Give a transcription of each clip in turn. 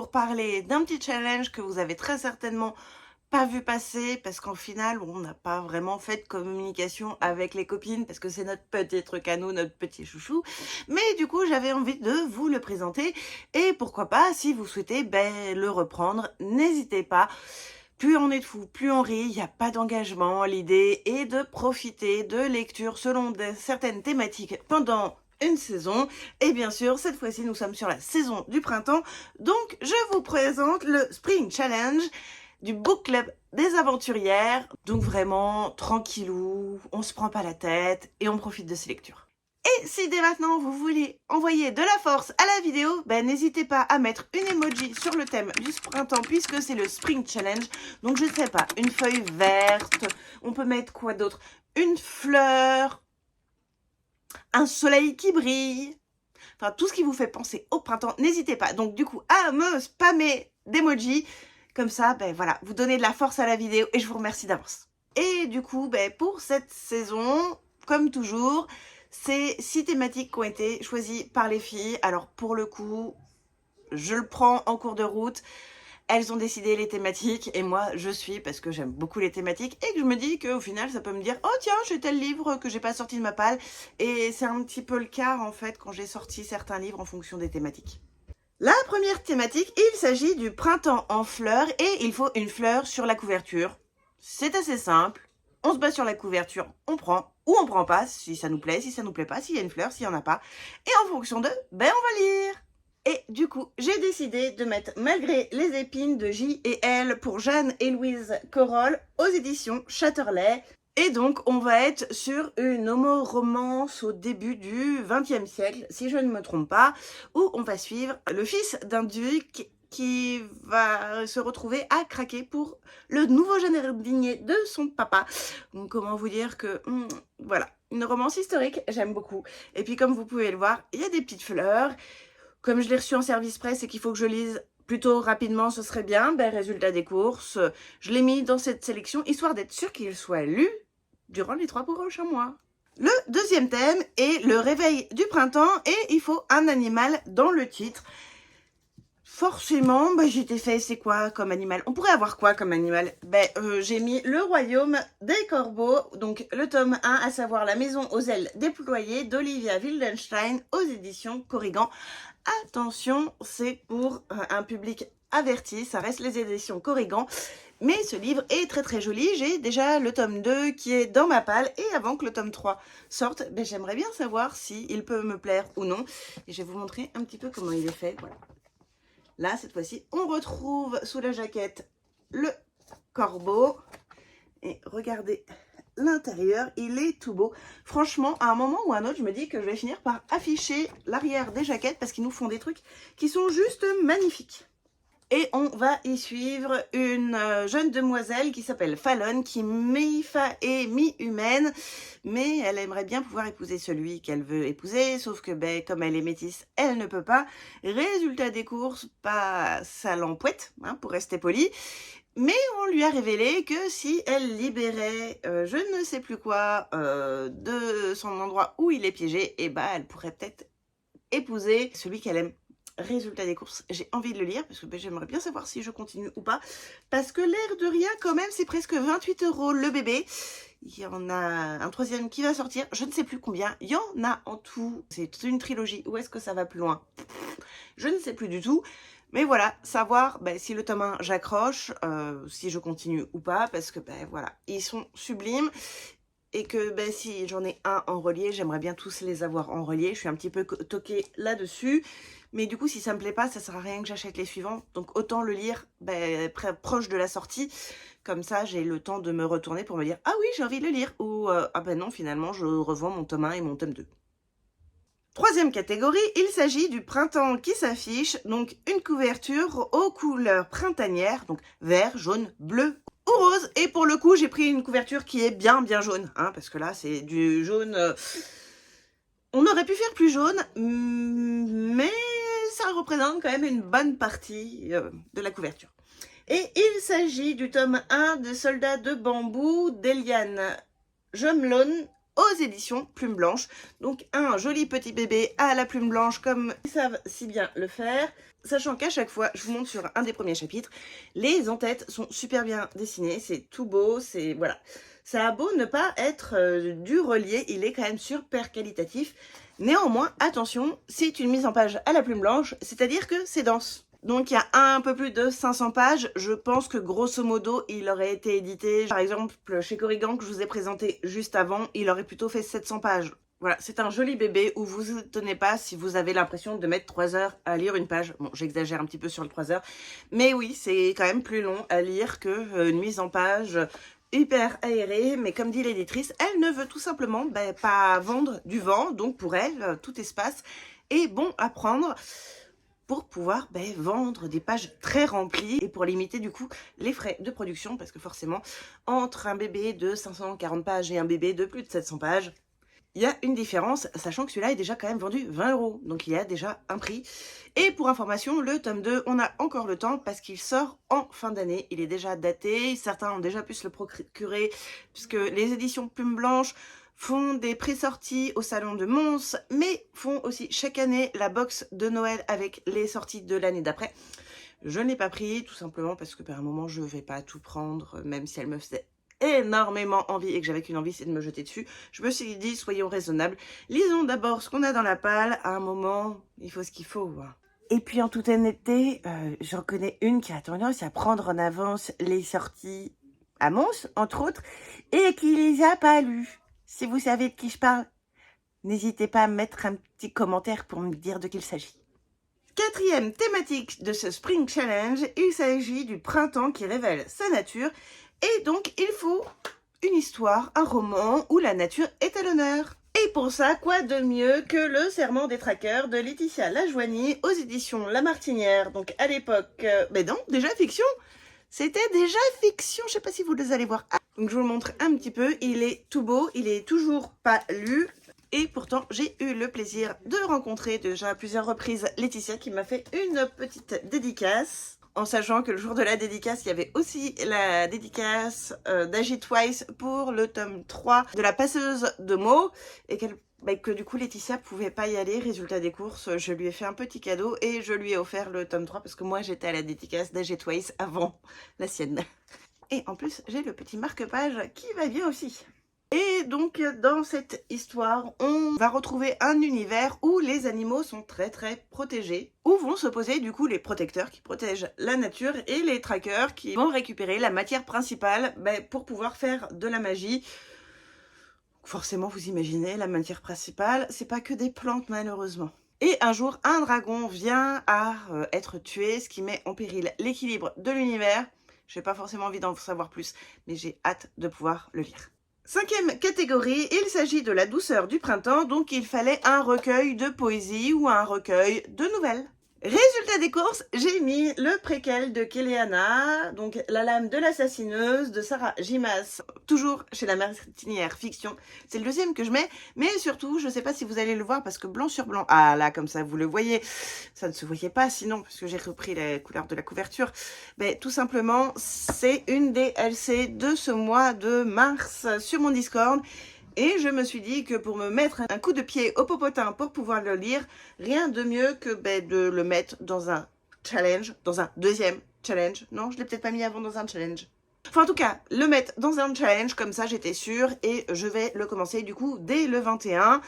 pour parler d'un petit challenge que vous avez très certainement pas vu passer parce qu'en final, on n'a pas vraiment fait de communication avec les copines parce que c'est notre petit truc à nous, notre petit chouchou. Mais du coup, j'avais envie de vous le présenter et pourquoi pas, si vous souhaitez le reprendre, n'hésitez pas. Plus on est de fous, plus on rit, il n'y a pas d'engagement. L'idée est de profiter de lectures selon certaines thématiques pendant une saison. Et bien sûr, cette fois-ci, nous sommes sur la saison du printemps. Donc, je vous présente le Spring Challenge du Book Club des Aventurières. Donc vraiment, tranquillou, on se prend pas la tête et on profite de ces lectures. Et si dès maintenant vous voulez envoyer de la force à la vidéo, n'hésitez pas à mettre une emoji sur le thème du printemps puisque c'est le Spring Challenge. Donc je ne sais pas, une feuille verte, on peut mettre quoi d'autre? Une fleur, un soleil qui brille, enfin tout ce qui vous fait penser au printemps, n'hésitez pas. Donc du coup, à me spammer d'emojis, comme ça, voilà, vous donnez de la force à la vidéo et je vous remercie d'avance. Et du coup, pour cette saison, comme toujours, c'est 6 thématiques qui ont été choisies par les filles. Alors pour le coup, je le prends en cours de route. Elles ont décidé les thématiques et moi je suis parce que j'aime beaucoup les thématiques et que je me dis qu'au final ça peut me dire oh tiens j'ai tel livre que j'ai pas sorti de ma palle et c'est un petit peu le cas en fait quand j'ai sorti certains livres en fonction des thématiques. La première thématique, il s'agit du printemps en fleurs et il faut une fleur sur la couverture. C'est assez simple. On se base sur la couverture, on prend ou on prend pas, si ça nous plaît, si ça nous plaît pas, s'il y a une fleur, s'il y en a pas. Et en fonction de, on va lire. Et du coup, j'ai décidé de mettre Malgré les épines de J et L pour Jeanne et Louise Corolle aux éditions Chatterley. Et donc, on va être sur une homo-romance au début du XXe siècle, si je ne me trompe pas, où on va suivre le fils d'un duc qui va se retrouver à craquer pour le nouveau jardinier de son papa. Donc, comment vous dire que, voilà, une romance historique, j'aime beaucoup. Et puis, comme vous pouvez le voir, il y a des petites fleurs. Comme je l'ai reçu en service presse et qu'il faut que je lise plutôt rapidement, ce serait bien. Résultat des courses, je l'ai mis dans cette sélection, histoire d'être sûr qu'il soit lu durant les 3 prochains mois. Le deuxième thème est le réveil du printemps et il faut un animal dans le titre. Forcément, j'étais fait, c'est quoi comme animal? On pourrait avoir quoi comme animal? J'ai mis le royaume des corbeaux, donc le tome 1, à savoir La maison aux ailes déployées d'Olivia Wildenstein aux éditions Corrigan. Attention, c'est pour un public averti, ça reste les éditions Corrigan. Mais ce livre est très très joli, j'ai déjà le tome 2 qui est dans ma palle et avant que le tome 3 sorte, j'aimerais bien savoir s'il peut me plaire ou non. Et je vais vous montrer un petit peu comment il est fait, voilà. Là, cette fois-ci, on retrouve sous la jaquette le corbeau. Et regardez l'intérieur, il est tout beau. Franchement, à un moment ou à un autre, je me dis que je vais finir par afficher l'arrière des jaquettes parce qu'ils nous font des trucs qui sont juste magnifiques. Et on va y suivre une jeune demoiselle qui s'appelle Fallon, qui est mi-humaine, mais elle aimerait bien pouvoir épouser celui qu'elle veut épouser, sauf que comme elle est métisse, elle ne peut pas. Résultat des courses, pas ça l'empouette, pour rester poli. Mais on lui a révélé que si elle libérait je ne sais plus quoi de son endroit où il est piégé, elle pourrait peut-être épouser celui qu'elle aime. Résultat des courses, j'ai envie de le lire parce que j'aimerais bien savoir si je continue ou pas. Parce que l'air de rien, quand même, c'est presque 28 € le bébé. Il y en a un troisième qui va sortir, je ne sais plus combien. Il y en a en tout. C'est une trilogie. Où est-ce que ça va plus loin? Je ne sais plus du tout. Mais voilà, savoir si le tome 1 j'accroche, si je continue ou pas. Parce que voilà, ils sont sublimes. Et que si j'en ai un en relié, j'aimerais bien tous les avoir en relié. Je suis un petit peu toquée là-dessus. Mais du coup, si ça me plaît pas, ça sert à rien que j'achète les suivants. Donc autant le lire proche de la sortie. Comme ça, j'ai le temps de me retourner pour me dire « Ah oui, j'ai envie de le lire » ou « Ah non, finalement, je revends mon tome 1 et mon tome 2 ». Troisième catégorie, il s'agit du printemps qui s'affiche. Donc une couverture aux couleurs printanières. Donc vert, jaune, bleu ou rose. Et pour le coup, j'ai pris une couverture qui est bien jaune. Parce que là, c'est du jaune... On aurait pu faire plus jaune, mais ça représente quand même une bonne partie de la couverture. Et il s'agit du tome 1 de Soldats de bambou d'Eliane Jomlon aux éditions Plume Blanche. Donc un joli petit bébé à la plume blanche comme ils savent si bien le faire. Sachant qu'à chaque fois, je vous montre sur un des premiers chapitres, les en-têtes sont super bien dessinées, c'est tout beau, c'est voilà. Ça a beau ne pas être du relié, il est quand même super qualitatif. Néanmoins, attention, c'est une mise en page à la plume blanche, c'est-à-dire que c'est dense. Donc il y a un peu plus de 500 pages, je pense que grosso modo il aurait été édité, par exemple chez Corrigan que je vous ai présenté juste avant, il aurait plutôt fait 700 pages. Voilà, c'est un joli bébé où vous vous étonnez pas si vous avez l'impression de mettre 3 heures à lire une page. Bon, j'exagère un petit peu sur le 3 heures, mais oui, c'est quand même plus long à lire que une mise en page hyper aérée, mais comme dit l'éditrice, elle ne veut tout simplement pas vendre du vent, donc pour elle, tout espace est bon à prendre pour pouvoir vendre des pages très remplies et pour limiter du coup les frais de production, parce que forcément, entre un bébé de 540 pages et un bébé de plus de 700 pages, il y a une différence, sachant que celui-là est déjà quand même vendu 20 €, donc il y a déjà un prix. Et pour information, le tome 2, on a encore le temps parce qu'il sort en fin d'année. Il est déjà daté, certains ont déjà pu se le procurer, puisque les éditions Plume Blanche font des pré-sorties au salon de Mons, mais font aussi chaque année la box de Noël avec les sorties de l'année d'après. Je ne l'ai pas pris, tout simplement parce que par un moment, je ne vais pas tout prendre, même si elle me faisait énormément envie et que j'avais qu'une envie, c'est de me jeter dessus. Je me suis dit, soyons raisonnables. Lisons d'abord ce qu'on a dans la palle. À un moment, il faut ce qu'il faut. Et puis en toute honnêteté, j'en connais une qui a tendance à prendre en avance les sorties à Mons, entre autres, et qui les a pas lues. Si vous savez de qui je parle, n'hésitez pas à mettre un petit commentaire pour me dire de qui il s'agit. Quatrième thématique de ce Spring Challenge, il s'agit du printemps qui révèle sa nature. Et donc, il faut une histoire, un roman où la nature est à l'honneur. Et pour ça, quoi de mieux que le Serment des traqueurs de Laetitia Lajoigny aux éditions La Martinière. Donc à l'époque, non, déjà fiction. C'était déjà fiction, je sais pas si vous les allez voir. Donc je vous le montre un petit peu, il est tout beau, il est toujours pas lu. Et pourtant, j'ai eu le plaisir de rencontrer déjà à plusieurs reprises Laetitia qui m'a fait une petite dédicace. En sachant que le jour de la dédicace, il y avait aussi la dédicace d'Agi Twice pour le tome 3 de la passeuse de mots. Et que du coup, Laetitia pouvait pas y aller. Résultat des courses, je lui ai fait un petit cadeau et je lui ai offert le tome 3 parce que moi, j'étais à la dédicace d'Agi Twice avant la sienne. Et en plus, j'ai le petit marque-page qui va bien aussi. Et donc, dans cette histoire, on va retrouver un univers où les animaux sont très très protégés, où vont se poser du coup les protecteurs qui protègent la nature et les traqueurs qui vont récupérer la matière principale pour pouvoir faire de la magie. Forcément, vous imaginez, la matière principale, c'est pas que des plantes malheureusement. Et un jour, un dragon vient à être tué, ce qui met en péril l'équilibre de l'univers. J'ai pas forcément envie d'en savoir plus, mais j'ai hâte de pouvoir le lire. Cinquième catégorie, il s'agit de la douceur du printemps, donc il fallait un recueil de poésie ou un recueil de nouvelles. Résultat des courses, j'ai mis le préquel de Kéléana, donc La lame de l'assassineuse de Sarah Gimas, toujours chez La Martinière Fiction. C'est le deuxième que je mets, mais surtout, je ne sais pas si vous allez le voir parce que blanc sur blanc, ah là, comme ça, vous le voyez, ça ne se voyait pas sinon, parce que j'ai repris la couleur de la couverture. Mais tout simplement, c'est une des LC de ce mois de mars sur mon Discord. Et je me suis dit que pour me mettre un coup de pied au popotin pour pouvoir le lire, rien de mieux que de le mettre dans un challenge, dans un deuxième challenge. Non, je l'ai peut-être pas mis avant dans un challenge. Enfin, en tout cas, le mettre dans un challenge, comme ça j'étais sûre, et je vais le commencer du coup dès le 21.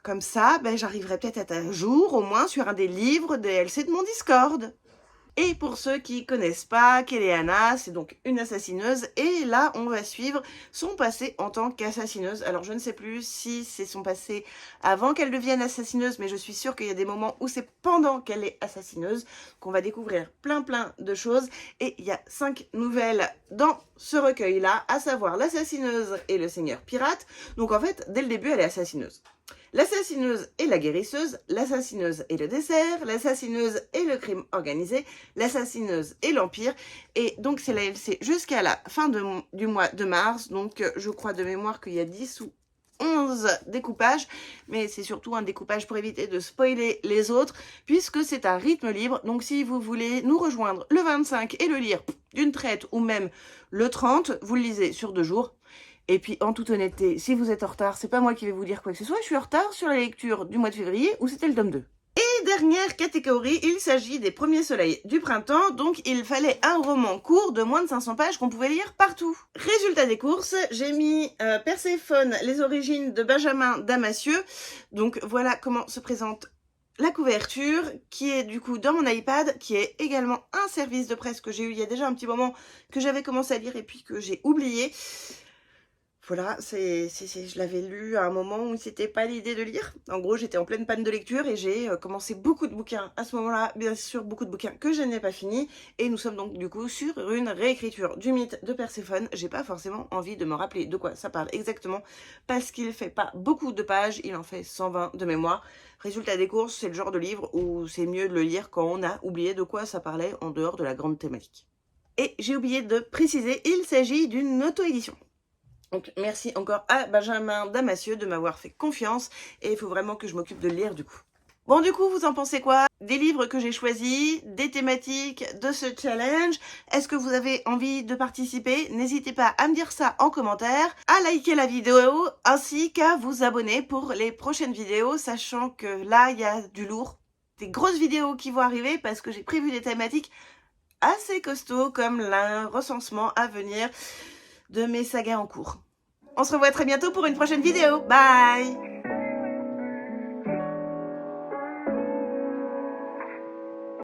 Comme ça, j'arriverai peut-être à être un jour, au moins, sur un des livres des LC de mon Discord. Et pour ceux qui connaissent pas, Kéléana, c'est donc une assassineuse. Et là, on va suivre son passé en tant qu'assassineuse. Alors, je ne sais plus si c'est son passé avant qu'elle devienne assassineuse, mais je suis sûre qu'il y a des moments où c'est pendant qu'elle est assassineuse qu'on va découvrir plein de choses. Et il y a 5 nouvelles dans ce recueil-là, à savoir l'assassineuse et le seigneur pirate. Donc, en fait, dès le début, elle est assassineuse. L'assassineuse et la guérisseuse, l'assassineuse et le dessert, l'assassineuse et le crime organisé, l'assassineuse et l'empire. Et donc c'est la LC jusqu'à la fin du mois de mars. Donc je crois de mémoire qu'il y a 10 ou 11 découpages. Mais c'est surtout un découpage pour éviter de spoiler les autres, puisque c'est un rythme libre. Donc si vous voulez nous rejoindre le 25 et le lire d'une traite ou même le 30, vous le lisez sur 2 jours. Et puis, en toute honnêteté, si vous êtes en retard, c'est pas moi qui vais vous dire quoi que ce soit, je suis en retard sur la lecture du mois de février, où c'était le tome 2. Et dernière catégorie, il s'agit des premiers soleils du printemps, donc il fallait un roman court de moins de 500 pages qu'on pouvait lire partout. Résultat des courses, j'ai mis Perséphone, les origines de Benjamin Damasio, donc voilà comment se présente la couverture, qui est du coup dans mon iPad, qui est également un service de presse que j'ai eu il y a déjà un petit moment, que j'avais commencé à lire et puis que j'ai oublié. Voilà, je l'avais lu à un moment où c'était pas l'idée de lire. En gros, j'étais en pleine panne de lecture et j'ai commencé beaucoup de bouquins à ce moment-là, bien sûr beaucoup de bouquins que je n'ai pas fini. Et nous sommes donc du coup sur une réécriture du mythe de Perséphone. J'ai pas forcément envie de me rappeler de quoi ça parle exactement, parce qu'il fait pas beaucoup de pages, il en fait 120 de mémoire. Résultat des courses, c'est le genre de livre où c'est mieux de le lire quand on a oublié de quoi ça parlait en dehors de la grande thématique. Et j'ai oublié de préciser, il s'agit d'une auto-édition. Donc merci encore à Benjamin Damasio de m'avoir fait confiance et il faut vraiment que je m'occupe de le lire du coup. Bon du coup, vous en pensez quoi des livres que j'ai choisis, des thématiques de ce challenge? Est-ce que vous avez envie de participer? N'hésitez pas à me dire ça en commentaire, à liker la vidéo ainsi qu'à vous abonner pour les prochaines vidéos, sachant que là, il y a du lourd, des grosses vidéos qui vont arriver parce que j'ai prévu des thématiques assez costauds comme le recensement à venir de mes sagas en cours. On se revoit très bientôt pour une prochaine vidéo. Bye!